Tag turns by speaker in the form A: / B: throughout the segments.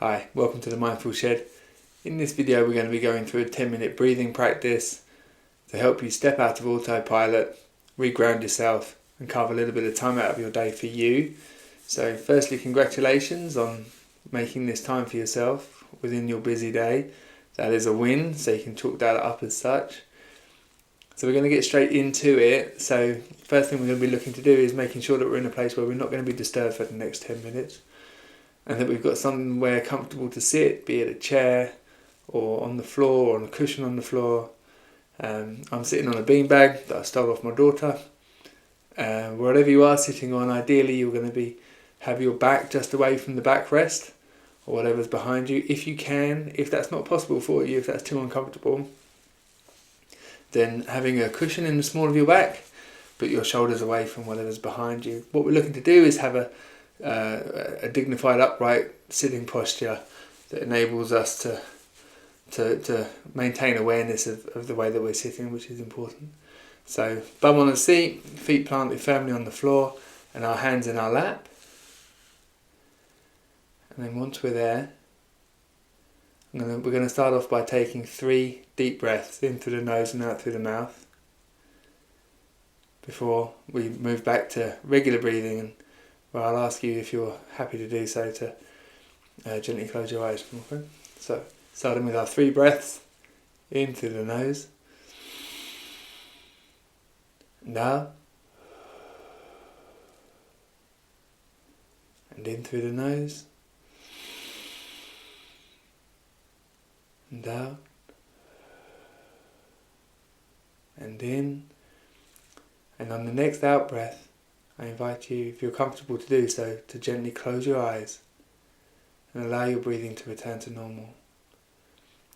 A: Hi, welcome to the Mindful Shed. In this video we're going to be going through a 10-minute breathing practice to help you step out of autopilot, reground yourself and carve a little bit of time out of your day for you. So firstly, congratulations on making this time for yourself within your busy day. That is a win, so you can chalk that up as such. So we're going to get straight into it. So first thing we're going to be looking to do is making sure that we're in a place where we're not going to be disturbed for the next 10 minutes. And that we've got somewhere comfortable to sit, be it a chair or on the floor or on a cushion on the floor. I'm sitting on a beanbag that I stole off my daughter. Wherever you are sitting on, ideally you're going to have your back just away from the backrest or whatever's behind you. If you can, if that's not possible for you, if that's too uncomfortable, then having a cushion in the small of your back, put your shoulders away from whatever's behind you. What we're looking to do is have a dignified upright sitting posture that enables us to maintain awareness of the way that we're sitting, which is important. So bum on the seat, feet planted firmly on the floor and our hands in our lap. And then once we're there, we're going to start off by taking 3 deep breaths in through the nose and out through the mouth before we move back to regular breathing, and well, I'll ask you if you're happy to do so to gently close your eyes. Okay? So, starting with our 3 breaths in through the nose and out, and in through the nose and out, and in, and on the next out breath I invite you, if you're comfortable to do so, to gently close your eyes and allow your breathing to return to normal.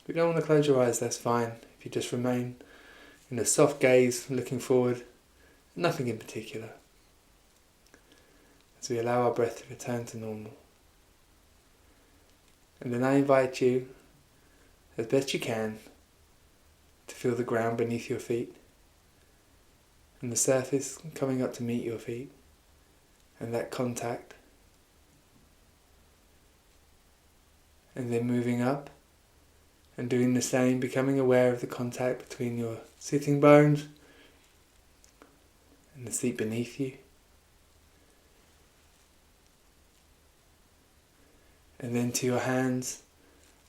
A: If you don't want to close your eyes, that's fine. If you just remain in a soft gaze, looking forward, nothing in particular, as we allow our breath to return to normal. And then I invite you, as best you can, to feel the ground beneath your feet and the surface coming up to meet your feet, and that contact, and then moving up and doing the same, becoming aware of the contact between your sitting bones and the seat beneath you, and then to your hands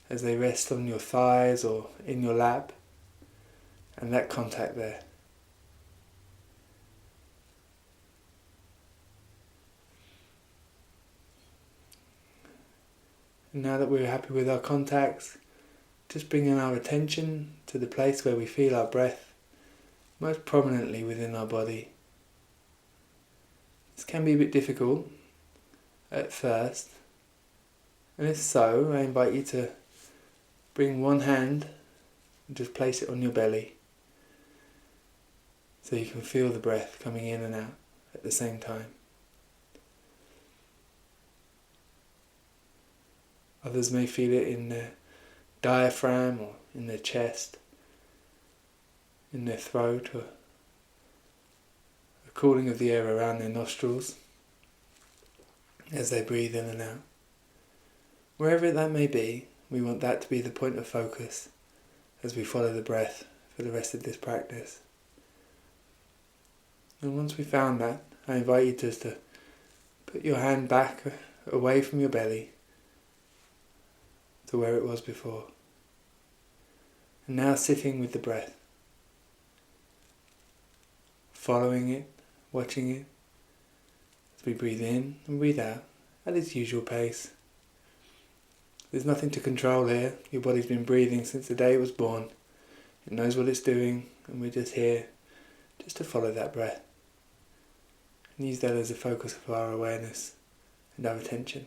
A: as they rest on your thighs or in your lap, and that contact there. And now that we're happy with our contacts, just bringing our attention to the place where we feel our breath most prominently within our body. This can be a bit difficult at first, and if so, I invite you to bring one hand and just place it on your belly so you can feel the breath coming in and out at the same time. Others may feel it in their diaphragm or in their chest, in their throat, or a cooling of the air around their nostrils as they breathe in and out. Wherever that may be, we want that to be the point of focus as we follow the breath for the rest of this practice. And once we've found that, I invite you just to put your hand back away from your belly to where it was before. And now sitting with the breath, following it, watching it, as we breathe in and breathe out at its usual pace. There's nothing to control here. Your body's been breathing since the day it was born. It knows what it's doing, and we're just here just to follow that breath and use that as a focus of our awareness and our attention.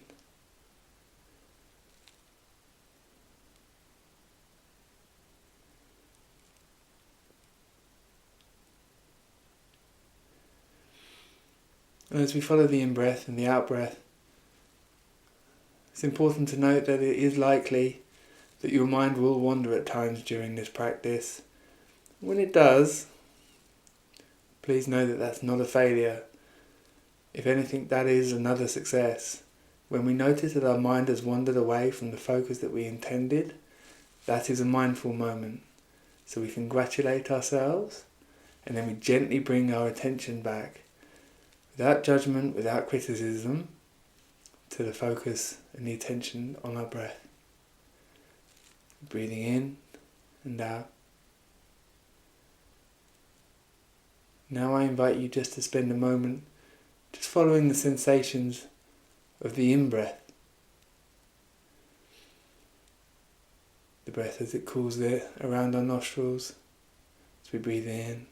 A: And as we follow the in-breath and the out-breath, it's important to note that it is likely that your mind will wander at times during this practice. When it does, please know that that's not a failure. If anything, that is another success When we notice that our mind has wandered away from the focus that we intended, that is a mindful moment. So we congratulate ourselves, and then we gently bring our attention back, without judgment, without criticism, to the focus and the attention on our breath. Breathing in and out. Now I invite you just to spend a moment just following the sensations of the in-breath. The breath as it cools around our nostrils as we breathe in.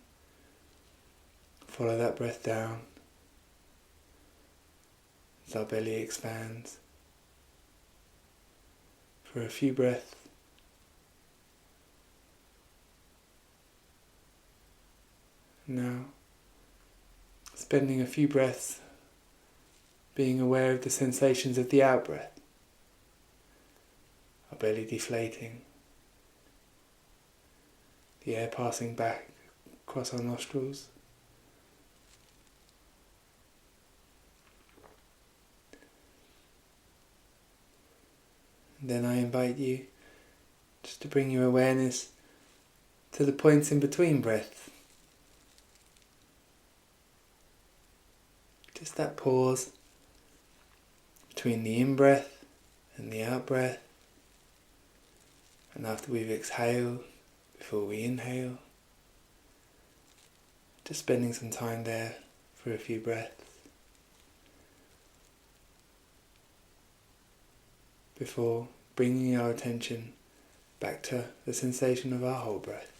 A: Follow that breath down as our belly expands. For a few breaths. Now, spending a few breaths being aware of the sensations of the out-breath. Our belly deflating. The air passing back across our nostrils. And then I invite you just to bring your awareness to the points in between breaths. Just that pause between the in-breath and the out-breath. And after we've exhaled, before we inhale, just spending some time there for a few breaths. Before bringing our attention back to the sensation of our whole breath.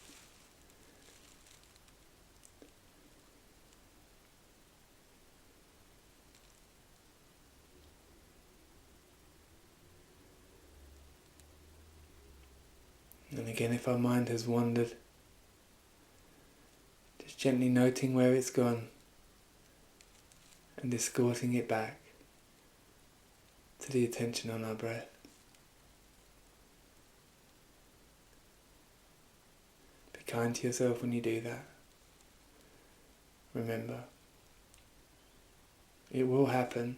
A: And again, if our mind has wandered, just gently noting where it's gone and escorting it back to the attention on our breath. Be kind to yourself when you do that. Remember, it will happen.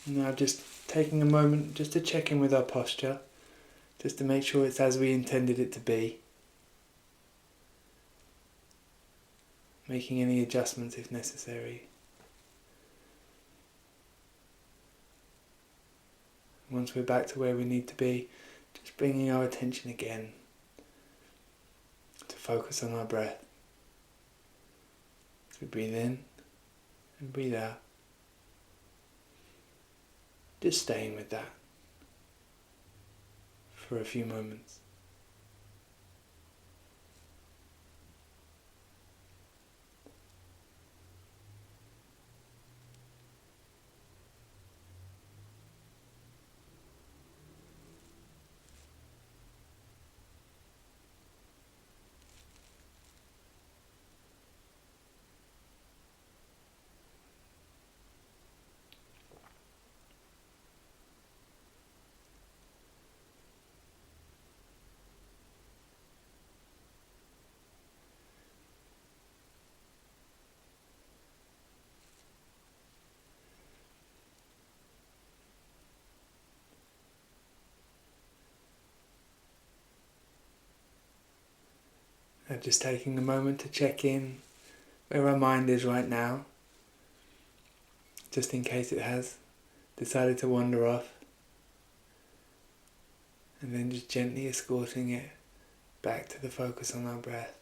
A: Now just taking a moment just to check in with our posture, just to make sure it's as we intended it to be. Making any adjustments if necessary. Once we're back to where we need to be, just bringing our attention again to focus on our breath. As we breathe in and breathe out. Just staying with that for a few moments. And just taking a moment to check in where our mind is right now, just in case it has decided to wander off, and then just gently escorting it back to the focus on our breath.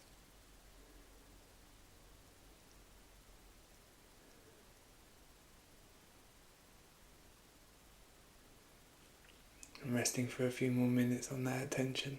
A: And resting for a few more minutes on that attention.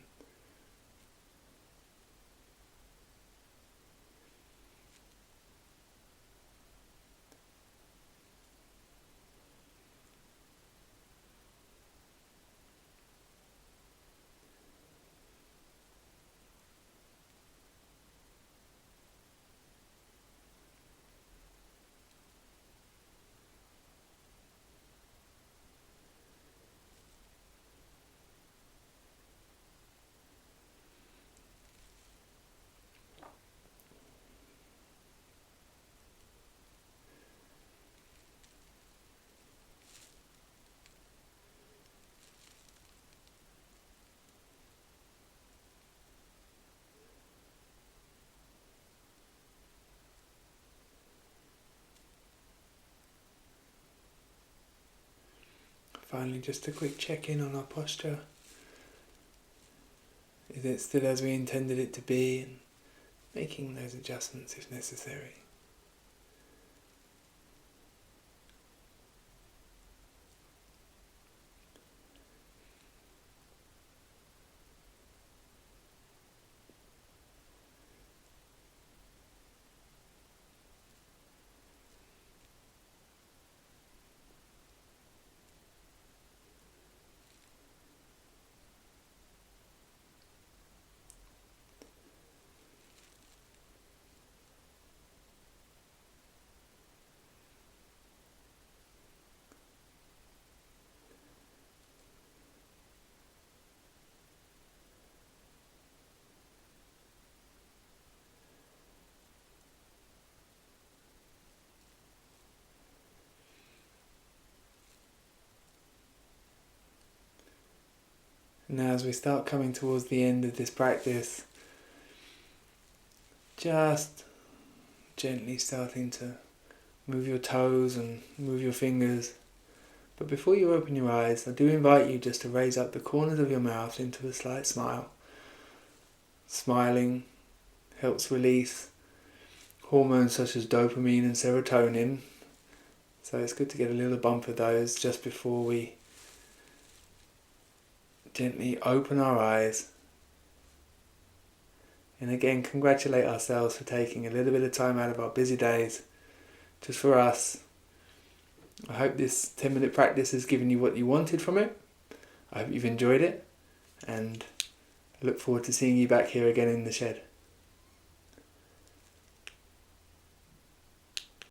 A: Finally, just a quick check-in on our posture. Is it still as we intended it to be, and making those adjustments if necessary. Now as we start coming towards the end of this practice, just gently starting to move your toes and move your fingers. But before you open your eyes, I do invite you just to raise up the corners of your mouth into a slight smile. Smiling helps release hormones such as dopamine and serotonin, so it's good to get a little bump of those just before we gently open our eyes. And again, congratulate ourselves for taking a little bit of time out of our busy days just for us. I hope this 10-minute practice has given you what you wanted from it. I hope you've enjoyed it, and I look forward to seeing you back here again in the shed.